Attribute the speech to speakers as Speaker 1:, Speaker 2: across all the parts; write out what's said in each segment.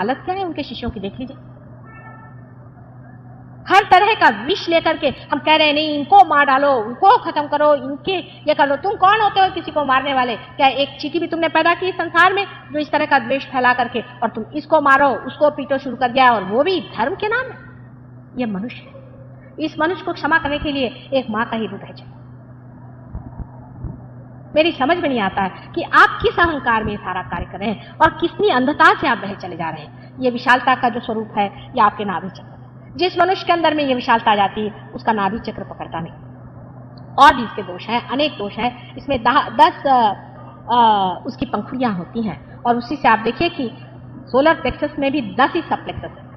Speaker 1: हालत क्या है उनके शिष्यों की देख लीजिए। हर तरह का विष लेकर के हम कह रहे हैं नहीं इनको मार डालो, उनको खत्म करो, इनके ये कर लो। तुम कौन होते हो किसी को मारने वाले? क्या एक चींटी भी तुमने पैदा की संसार में जो इस तरह का द्वेष फैला करके, और तुम इसको मारो उसको पीटो शुरू कर दिया, और वो भी धर्म के नाम में? ये मनुष्य है। इस मनुष्य को क्षमा करने के लिए एक मां का ही हृदय चाहिए। मेरी समझ में नहीं आता है कि आप किस अहंकार में सारा कार्य कर रहे हैं और कितनी अंधता से आप बहे चले जा रहे हैं। ये विशालता का जो स्वरूप है ये आपके नाभि चक्र। जिस मनुष्य के अंदर में ये विशालता आ जाती है उसका नाभि चक्र पकड़ता नहीं। और भी इसके दोष हैं, अनेक दोष हैं। इसमें 10 उसकी पंखुड़ियां होती हैं, और उसी से आप देखिए कि सोलर प्लेक्सस में भी 10 ही सब प्लेक्सस है।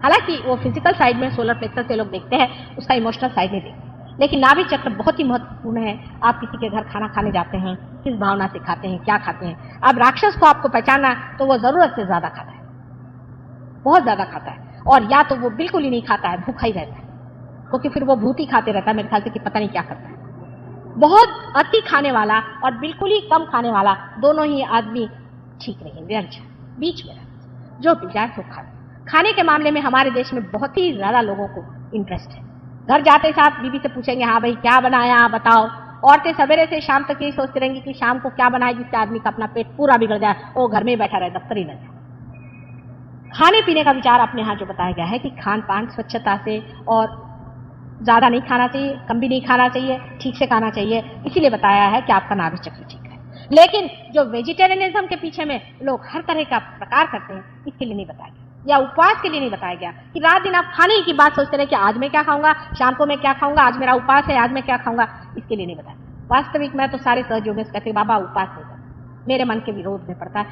Speaker 1: हालांकि वो फिजिकल साइड में सोलर प्लेक्सस से लोग देखते हैं, उसका इमोशनल साइड नहीं देखते। लेकिन नाभि चक्र बहुत ही महत्वपूर्ण है। आप किसी के घर खाना खाने जाते हैं, किस भावना से खाते हैं, क्या खाते हैं। अब राक्षस को आपको पहचानना तो वो जरूरत से ज्यादा खाता है, बहुत ज्यादा खाता है, और या तो वो बिल्कुल ही नहीं खाता है, भूखा ही रहता है, क्योंकि फिर वो भूत ही खाते रहता है मेरे ख्याल से कि पता नहीं क्या करता है। बहुत अति खाने वाला और बिल्कुल ही कम खाने वाला, दोनों ही आदमी ठीक नहीं, व्यर्थ बीच में रहता। जो भी जाए तो खाने के मामले में हमारे देश में बहुत ही ज्यादा लोगों को इंटरेस्ट है। घर जाते साथ बीबी से पूछेंगे हाँ भाई क्या बनाया बताओ। औरतें सवेरे से शाम तक यही सोचती रहेंगी कि शाम को क्या बनाए जिससे आदमी का अपना पेट पूरा बिगड़ जाए, वो घर में ही बैठा रहे, दफ्तर ही न जाए। खाने पीने का विचार अपने यहाँ जो बताया गया है कि खान पान स्वच्छता से, और ज्यादा नहीं खाना चाहिए, कम भी नहीं खाना चाहिए, ठीक से खाना चाहिए, इसीलिए बताया है कि आपका नाभि चक्र ठीक है। लेकिन जो वेजिटेरियनिज्म के पीछे में लोग हर तरह का प्रकार करते हैं, इसके लिए नहीं बताया गया, या उपवास के लिए नहीं बताया गया कि रात दिन आप खाने की बात सोचते रहे कि आज मैं क्या खाऊंगा, शाम को मैं क्या खाऊंगा, आज मेरा उपवास है, आज मैं क्या खाऊंगा, इसके लिए नहीं बताया। वास्तविक मैं तो सारे सहयोग में कहते बाबा उपवास नहीं, मेरे मन के विरोध में पड़ता है,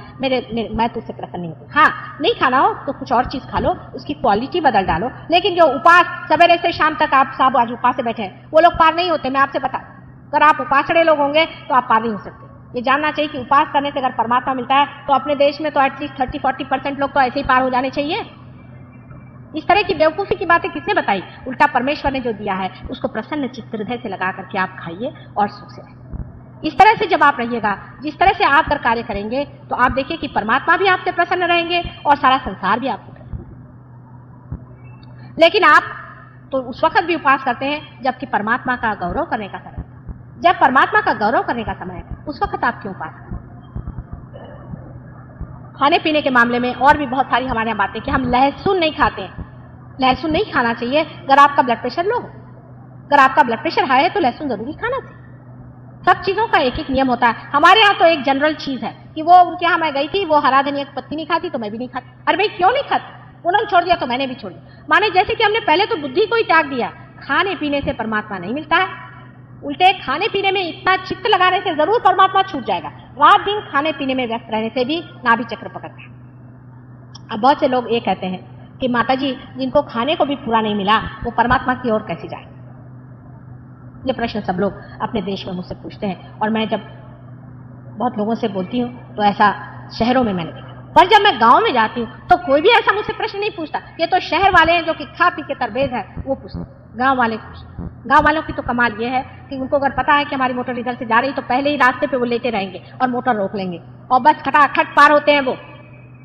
Speaker 1: मैं तो उससे प्रसन्न नहीं होती। हाँ नहीं खाना हो तो कुछ और चीज खा लो, उसकी क्वालिटी बदल डालो। लेकिन जो उपास सवेरे से शाम तक आप सब आज उपास से बैठे हैं, वो लोग पार नहीं होते। मैं आपसे बता, अगर आप उपासड़े लोग होंगे तो आप पार नहीं हो सकते। ये जानना चाहिए कि उपास करने से अगर परमात्मा मिलता है तो अपने देश में तो एटलीस्ट 30-40% लोग तो ऐसे ही पार हो जाने चाहिए। इस तरह की बेवकूफी की बातें किसने बताई? उल्टा परमेश्वर ने जो दिया है उसको प्रसन्न चित्त हृदय से लगा करके आप खाइए और सुख से रहिए। इस तरह से जब आप रहिएगा, जिस तरह से आप कर कार्य करेंगे, तो आप देखिए कि परमात्मा भी आपसे प्रसन्न रहेंगे और सारा संसार भी आपसे प्रसन्न। लेकिन आप तो उस वक्त भी उपवास करते हैं जबकि परमात्मा का गौरव करने का समय है। जब परमात्मा का गौरव करने का समय है उस वक्त आप क्यों उपवास करें? खाने पीने के मामले में और भी बहुत सारी हमारे यहाँ बातें कि हम लहसुन नहीं खाते हैं। लहसुन नहीं खाना चाहिए अगर आपका ब्लड प्रेशर लो हो। अगर आपका ब्लड प्रेशर हाई है तो लहसुन जरूरी खाना चाहिए। सब चीजों का एक एक नियम होता है। हमारे यहाँ तो एक जनरल चीज है कि वो उनके यहाँ मैं गई थी, वो हरा धनिया की पत्ती नहीं खाती तो मैं भी नहीं खाती। अरे भाई क्यों नहीं खाती? उन्होंने छोड़ दिया तो मैंने भी छोड़ दिया। माने जैसे कि हमने पहले तो बुद्धि को ही त्याग दिया। खाने पीने से परमात्मा नहीं मिलता है, उल्टे खाने पीने में इतना चित्त लगाने से जरूर परमात्मा छूट जाएगा। रात दिन खाने पीने में व्यस्त रहने से भी नाभि चक्र पकड़ता है। अब बहुत से लोग ये कहते हैं कि माता जी जिनको खाने को भी पूरा नहीं मिला वो परमात्मा की ओर कैसे जाए? ये प्रश्न सब लोग अपने देश में मुझसे पूछते हैं, और मैं जब बहुत लोगों से बोलती हूँ तो ऐसा शहरों में मैंने देखा, पर जब मैं गांव में जाती हूँ तो कोई भी ऐसा मुझसे प्रश्न नहीं पूछता। ये तो शहर वाले हैं जो कि खा पी के तरबेज है, वो पूछते। गांव वाले गांव वालों की तो कमाल ये है कि उनको अगर पता है कि हमारी मोटर इधर से जा रही तो पहले ही रास्ते पे वो लेते रहेंगे और मोटर रोक लेंगे और बस खटाखट पार होते हैं वो,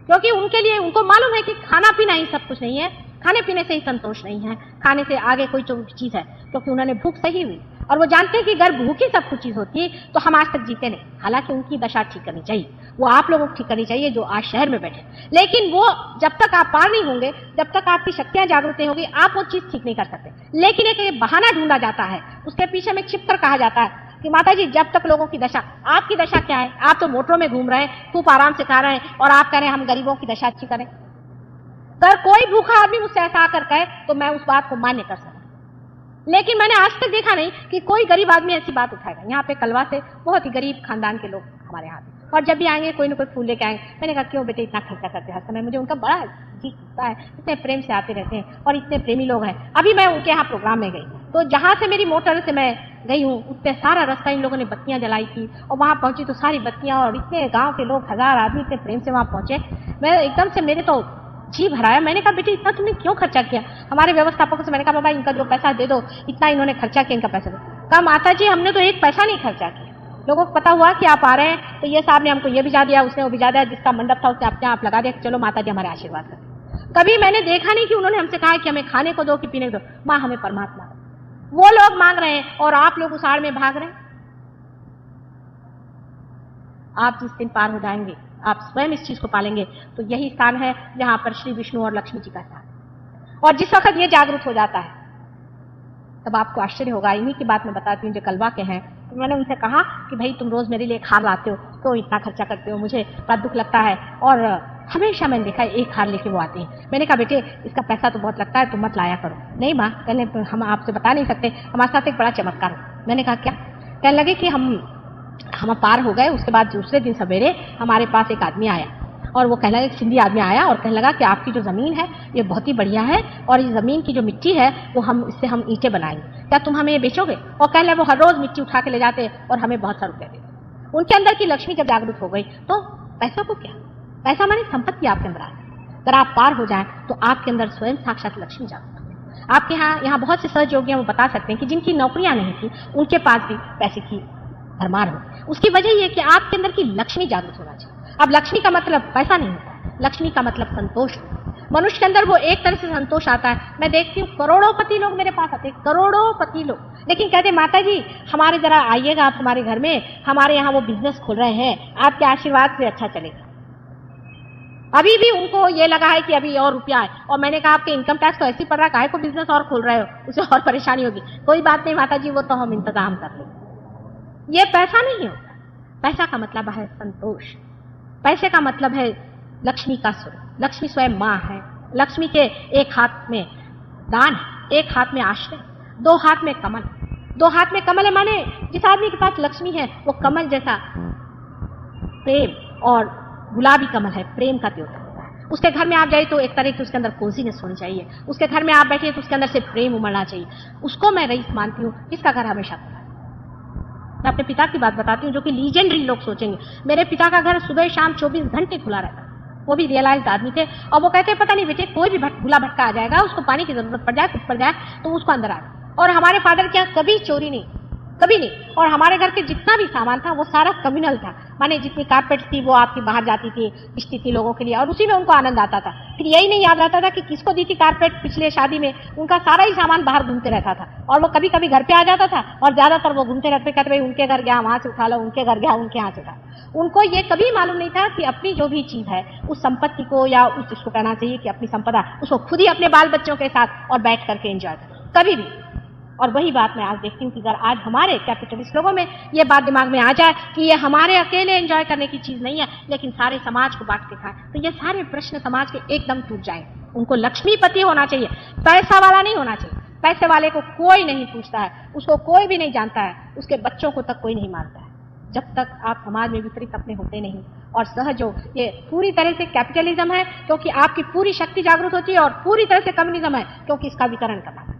Speaker 1: क्योंकि उनके लिए उनको मालूम है कि खाना पीना ही सब कुछ नहीं है, खाने पीने से ही संतोष नहीं है, खाने से आगे कोई चीज है, क्योंकि उन्होंने भूख सही हुई और वो जानते हैं कि अगर भूखी सब कुछ चीज होती तो हम आज तक जीते नहीं। हालांकि उनकी दशा ठीक करनी चाहिए, वो आप लोगों को ठीक करनी चाहिए जो आज शहर में बैठे। लेकिन वो जब तक आप पार नहीं होंगे, जब तक आपकी शक्तियां जागृत नहीं होगी, आप वो चीज ठीक नहीं कर सकते। लेकिन एक बहाना ढूंढा जाता है, उसके पीछे में छिपकर कहा जाता है कि माता जी जब तक लोगों की दशा, आपकी दशा क्या है? आप तो मोटरों में घूम रहे हैं, खूब आराम से खा रहे हैं, और आप कह रहे हैं हम गरीबों की दशा अच्छी करें। अगर कोई भूखा आदमी मुझसे ऐसा आकर कहे तो मैं उस बात को मान्य कर सकता, लेकिन मैंने आज तक देखा नहीं कि कोई गरीब आदमी ऐसी बात उठाएगा। यहाँ पे कलवा से बहुत ही गरीब खानदान के लोग हमारे यहाँ पे, और जब भी आएंगे कोई ना कोई फूल लेके आएंगे। मैंने कहा क्यों बेटे इतना खर्चा करते हर समय? मुझे उनका बड़ा जी लगता है, इतने प्रेम से आते रहते हैं और इतने प्रेमी लोग हैं। अभी मैं उनके यहाँ प्रोग्राम में गई तो जहाँ से मेरी मोटर से मैं गई हूँ उतने सारा रास्ता इन लोगों ने बत्तियां जलाई थी, और वहां पहुंची तो सारी बत्तियां, और इतने गांव के लोग 1000 आदमी इतने प्रेम से वहां पहुंचे। मैं एकदम से मेरे तो जी भराया। मैंने कहा बेटे इतना तुमने क्यों खर्चा किया? हमारे व्यवस्थापकों से मैंने कहा बाबा इनका जो पैसा दे दो, इतना इन्होंने खर्चा किया, इनका पैसा दो। कहा माता जी हमने तो एक पैसा नहीं खर्चा किया, लोगों को पता हुआ कि आप आ रहे हैं तो ये साहब ने हमको ये भिजा दिया, उसने वो भिजा दिया, जिसका मंडप था उसने अपने आप लगा दिया कि चलो माता जी हमारे आशीर्वाद करें। कभी मैंने देखा नहीं कि उन्होंने हमसे कहा कि हमें खाने को दो कि पीने को दो। माँ हमें परमात्मा दो। वो लोग मांग रहे हैं और आप लोग उस आड़ में भाग रहे हैं। आप जिस दिन पार हो जाएंगे, आप स्वयं इस चीज को पालेंगे, तो यही स्थान है जहां पर श्री विष्णु और लक्ष्मी जी का स्थान। और जिस वक्त ये जागरूक हो जाता है तब आपको आश्चर्य होगा। इन्हीं की बात मैं बताती हूँ जो कलवा के हैं। तो मैंने उनसे कहा कि भाई तुम रोज मेरे लिए एक हार लाते हो तो इतना खर्चा करते हो, मुझे बड़ा दुख लगता है। और हमेशा मैंने देखा एक हार लेके वो आते हैं। मैंने कहा बेटे इसका पैसा तो बहुत लगता है, तुम मत लाया करो। नहीं माँ, कहने हम आपसे बता नहीं सकते, हमारे साथ एक बड़ा चमत्कार हो। मैंने कहा क्या? कहने लगे कि हम पार हो गए। उसके बाद दूसरे दिन सवेरे हमारे पास एक आदमी आया और वो कहने लगा, एक सिंधी आदमी आया और कहने लगा कि आपकी जो जमीन है ये बहुत ही बढ़िया है और इस जमीन की जो मिट्टी है वो इससे हम ईंटें बनाएंगे, क्या तुम हमें ये बेचोगे? और कहने लगे वो हर रोज मिट्टी उठा के ले जाते और हमें बहुत सा रुपया देते। उनके अंदर की लक्ष्मी जब जागरूक हो गई तो पैसा को क्या, पैसा मानी संपत्ति आपके अंदर आ गई। अगर आप पार हो जाए तो आपके अंदर स्वयं साक्षात लक्ष्मी जागरूक हो। आपके यहाँ बहुत से सहयोगी वो बता सकते हैं कि जिनकी नौकरियां नहीं थी उनके पास भी पैसे की भरमार हो। उसकी वजह ये कि आपके अंदर की लक्ष्मी जागृत होना चाहिए। अब लक्ष्मी का मतलब पैसा नहीं होता, लक्ष्मी का मतलब संतोष। मनुष्य के अंदर वो एक तरह से संतोष आता है। मैं देखती हूँ करोड़ोंपति लोग मेरे पास आते हैं, करोड़ोंपति लोग, लेकिन कहते माता जी हमारे जरा आइएगा आप हमारे घर में, हमारे यहाँ वो बिजनेस खोल रहे हैं, आपके आशीर्वाद से अच्छा चलेगा। अभी भी उनको ये लगा है कि अभी और रुपया है। और मैंने कहा आपके इनकम टैक्स तो ऐसे ही पड़ रहा है, काहे को बिजनेस और खोल रहे हो, उसे और परेशानी होगी। कोई बात नहीं माता जी, वो तो हम इंतजाम कर लेंगे। ये पैसा नहीं होता। पैसा का मतलब है संतोष। पैसे का मतलब है लक्ष्मी का स्वरूप। लक्ष्मी स्वयं माँ है। लक्ष्मी के एक हाथ में दान है, एक हाथ में आश्रय, दो हाथ में कमल। दो हाथ में कमल है माने जिस आदमी के पास लक्ष्मी है वो कमल जैसा प्रेम और गुलाबी कमल है, प्रेम का त्योहार होता है। उसके घर में आप जाइए तो एक तरह की उसके अंदर कोजीनेस होनी चाहिए। उसके घर में आप बैठिए तो उसके अंदर से प्रेम उमड़ना चाहिए। उसको मैं रईस मानती हूँ जिसका घर हमेशा खुला है। मैं अपने पिता की बात बताती हूँ जो कि लीजेंडरी लोग सोचेंगे। मेरे पिता का घर सुबह शाम 24 घंटे खुला रहता। वो भी रियलाइज्ड आदमी थे और वो कहते पता नहीं बेटे कोई भी भूला भटका आ जाएगा, उसको पानी की जरूरत पड़ जाए, कुछ पड़ जाए तो उसको अंदर आ जाए। और हमारे फादर के यहाँ कभी चोरी नहीं, कभी नहीं। और हमारे घर के जितना भी सामान था वो सारा कम्युनल था, माने जितनी कारपेट थी वो आपकी बाहर जाती थी, बिछती थी लोगों के लिए और उसी में उनको आनंद आता था। फिर यही नहीं याद रहता था कि किसको दी थी कारपेट पिछले शादी में। उनका सारा ही सामान बाहर घूमते रहता था और वो कभी कभी घर पे आ जाता था और ज्यादातर वो घूमते रहते, कहते भाई उनके घर गया वहां से उठा लो, उनके घर गया उनके यहाँ से उठा। उनको ये कभी मालूम नहीं था कि अपनी जो भी चीज है उस संपत्ति को या उस जिसको कहना चाहिए कि अपनी संपदा, उसको खुद ही अपने बाल बच्चों के साथ और बैठ करके एंजॉय करें कभी भी। और वही बात मैं आज देखती हूँ कि अगर आज हमारे कैपिटलिस्ट लोगों में ये बात दिमाग में आ जाए कि ये हमारे अकेले एंजॉय करने की चीज नहीं है लेकिन सारे समाज को बांट के खाए, तो ये सारे प्रश्न समाज के एकदम टूट जाएंगे। उनको लक्ष्मीपति होना चाहिए, पैसा वाला नहीं होना चाहिए। पैसे वाले को कोई नहीं पूछता है, उसको कोई भी नहीं जानता है, उसके बच्चों को तक कोई नहीं मानता है जब तक आप समाज में विपरीत अपने होते नहीं। और सहजो ये पूरी तरह से कैपिटलिज्म है क्योंकि आपकी पूरी शक्ति जागृत होती है और पूरी तरह से कम्युनिज्म है क्योंकि इसका वितरण करना है।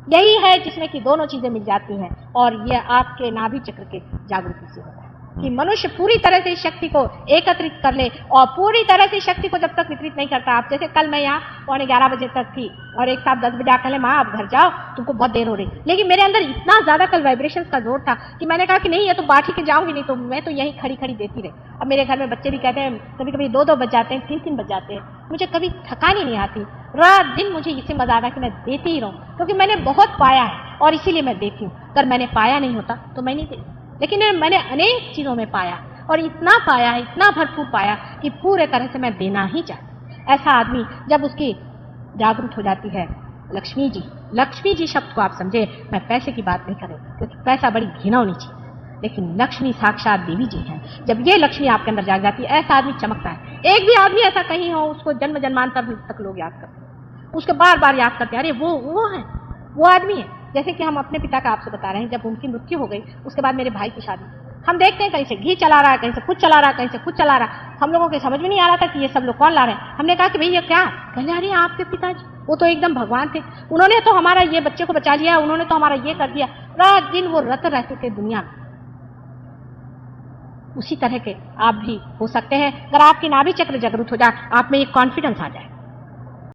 Speaker 1: यही है जिसमें कि दोनों चीजें मिल जाती हैं और यह आपके नाभि चक्र के जागृति से होता है कि मनुष्य पूरी तरह से इस शक्ति को एकत्रित कर ले और पूरी तरह से शक्ति को जब तक वितरित नहीं करता। आप जैसे कल मैं यहाँ 11:15 बजे तक थी और एक साहब 10 बजे आकर माँ आप घर जाओ, तुमको बहुत देर हो रही, लेकिन मेरे अंदर इतना ज्यादा कल वाइब्रेशंस का जोर था कि मैंने कहा कि नहीं ये तो बाठी के जाऊंगी नहीं, तो मैं तो यहीं खड़ी खड़ी देती रही। अब मेरे घर में बच्चे भी कहते हैं कभी कभी 2-2 बज जाते हैं, 3-3 बज जाते हैं, मुझे कभी थकान ही नहीं आती। रात दिन मुझे इसे मजा आता कि मैं देती ही रहूं क्योंकि मैंने बहुत पाया है और इसीलिए मैं देती हूँ। अगर मैंने पाया नहीं होता तो मैं नहीं देती, लेकिन मैंने अनेक चीजों में पाया और इतना पाया है, इतना भरपूर पाया कि पूरे तरह से मैं देना ही चाहती। ऐसा आदमी जब उसकी जागरूक हो जाती है लक्ष्मी जी शब्द को आप समझे, मैं पैसे की बात नहीं कर रही क्योंकि पैसा बड़ी घिनौनी चीज है, लेकिन लक्ष्मी साक्षात देवी जी है। जब ये लक्ष्मी आपके अंदर जाग जाती है ऐसा आदमी चमकता है। एक भी आदमी ऐसा कहीं हो उसको जन्म जन्मांतर तक लोग याद करते हैं, उसको बार बार याद करते हैं, अरे वो है, वो आदमी है। जैसे कि हम अपने पिता का आपसे बता रहे हैं, जब उनकी मृत्यु हो गई उसके बाद मेरे भाई की शादी, हम देखते हैं कहीं से घी चला रहा है, कहीं से कुछ चला रहा है, कहीं से कुछ चला रहा है। हम लोगों के समझ में नहीं आ रहा था कि ये सब लोग कौन ला रहे हैं। हमने कहा कि भैया क्या, कहले अरे आपके पिताजी वो तो एकदम भगवान थे, उन्होंने तो हमारा ये बच्चे को बचा लिया, उन्होंने तो हमारा ये कर दिया। रात दिन वो रत रहते थे दुनिया में। उसी तरह के आप भी हो सकते हैं अगर आपकी नाभि चक्र जागृत हो जाए, आप में एक कॉन्फिडेंस आ जाए।